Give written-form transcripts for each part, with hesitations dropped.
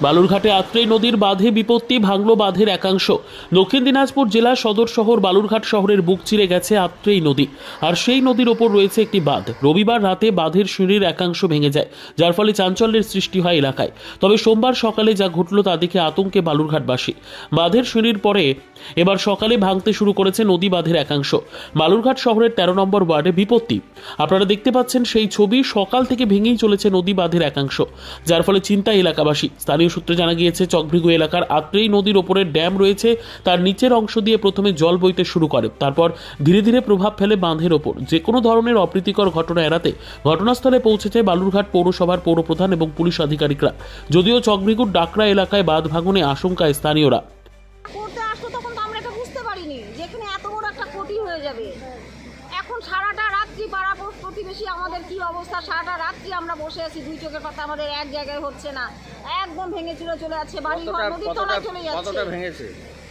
বালুরঘাটে আত্রেই নদীর বাঁধে বিপত্তি, ভাঙল বাঁধের একাংশ। দক্ষিণ দিনাজপুর জেলার সদর শহর বালুরঘাট শহরের বুক চিরে গেছে আত্রেই নদী, আর সেই নদীর ওপর রয়েছে একটি বাঁধ। রবিবার রাতে বাঁধের সিঁড়ির একাংশ ভেঙে যায়, যার ফলে চাঞ্চল্যের সৃষ্টি হয় এলাকায়। তবে সোমবার সকালে যা ঘটল তা দেখে আতঙ্কে বালুরঘাটবাসী। বাঁধের সিঁড়ির পরে এবার সকালে ভাঙতে শুরু করেছে নদী বাঁধের একাংশ। বালুরঘাট শহরের 13 নম্বর ওয়ার্ডে বিপত্তি। আপনারা দেখতে পাচ্ছেন সেই ছবি, সকাল থেকে ভেঙেই চলেছে নদী বাঁধের একাংশ, যার ফলে চিন্তায় এলাকাবাসী। স্থানীয় সূত্রে জানা গিয়েছে চকভৃগু এলাকার আত্রেই নদীর ওপরের ড্যাম রয়েছে, তার নিচের অংশ দিয়ে প্রথমে জল বইতে শুরু করে, তারপর ধীরে ধীরে প্রভাব ফেলে বাঁধের ওপর। যে কোনো ধরনের অপ্রীতিকর ঘটনা এড়াতে ঘটনাস্থলে পৌঁছেছে বালুরঘাট পৌরসভার পৌরপ্রধান এবং পুলিশ আধিকারিকরা। যদিও চকভৃগুর ডাকরা এলাকায় বাঁধ ভাঙনে আশঙ্কায় স্থানীয়রা। করতে আসলো তখন তো আমরা এটা বুঝতে পারিনি যে এখানে এত বড় একটা ক্ষতি হয়ে যাবে। এখন সারাটা রাত্রি পাড়া প্রতিবেশী আমাদের কি অবস্থা, সারাটা রাত্রি আমরা বসে আছি, দুই চোখের পাতা আমাদের এক জায়গায় হচ্ছে না, একদম ভেঙে চুরে চলে যাচ্ছে, বাড়ি ঘর নদীর তলায় চলে যাচ্ছে,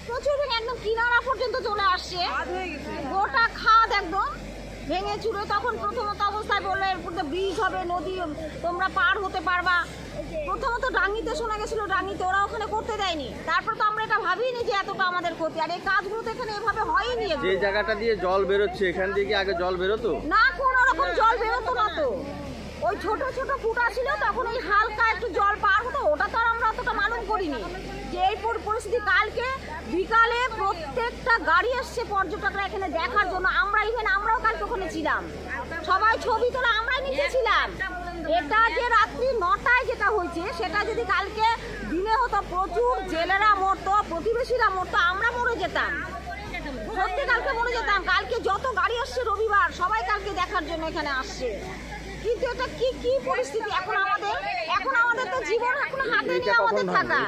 প্রচুর ভেঙে একদম কিনারা পর্যন্ত চলে আসছে, গোটা খাদ একদম ভেঙে চুরে। তখন প্রথমত অবস্থায় বললে এরপর ব্রিজ হবে, নদী তোমরা পার হতে পারবা। প্রথমত ডাঙ্গিতে শোনা গেছিল, ডাঙ্গিতে ওরা ওখানে করতে দেয়নি। তারপর তো আমরা এটা ভাবিনি যে এতটা আমাদের ক্ষতি, আর এই কাজগুলো তো এখানে এভাবে হয়নি। যে জায়গাটা দিয়ে জল বেরোচ্ছে এখান থেকে আগে জল বেরোতো না, কোনো রকম জল বেরোতো না তো। ওই ছোট ছোট ফুটা ছিল, তখন ওই হালকা একটু জল পার হতো, ওটা তো আর আমরা অতটা মালুম করিনি যে এই পরিস্থিতি। কালকে বিকালে প্রত্যেকটা গাড়ি আসছে পর্যটকরা এখানে দেখার জন্য। আমরাও কালকে ওখানে ছিলাম, সবাই ছবি তোলা আমরাই নিতেছিলাম। এটা যে রাত্রি 9টায় যেটা হয়েছে, সেটা যদি কালকে দিনে হতো, প্রচুর জেলেরা মরতো, প্রতিবেশীরা মরতো, আমরা মরে যেতাম, সত্যি কালকে মরে যেতাম। কালকে যত গাড়ি আসছে রবিবার, সবাই কালকে দেখার জন্য এখানে আসছে। কিন্তু এটা কি পরিস্থিতি এখন আমাদের তো জীবন এখন হাতে নিয়ে আমাদের থাকা।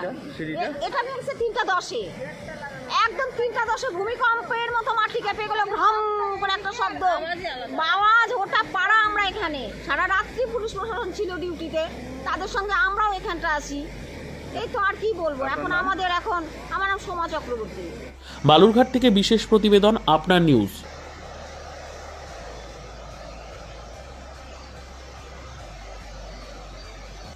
এটা ভেঙেছে 3:10-এ, একদম 3:10-এ ভূমিকম্পের মতো মাটি কেঁপে গেল, ভ্রম করে একটা শব্দ, আওয়াজ, ওটা পাড়া। আমরা এখানে সারা রাত্রি পুলিশ প্রশাসন ছিল ডিউটিতে, তাদের সঙ্গে আমরাও এখানটা আসি। এই তো আর কি বলবো। আমার নাম সোমা চক্রবর্তী। বালুরঘাট থেকে বিশেষ প্রতিবেদন, আপনার নিউজ।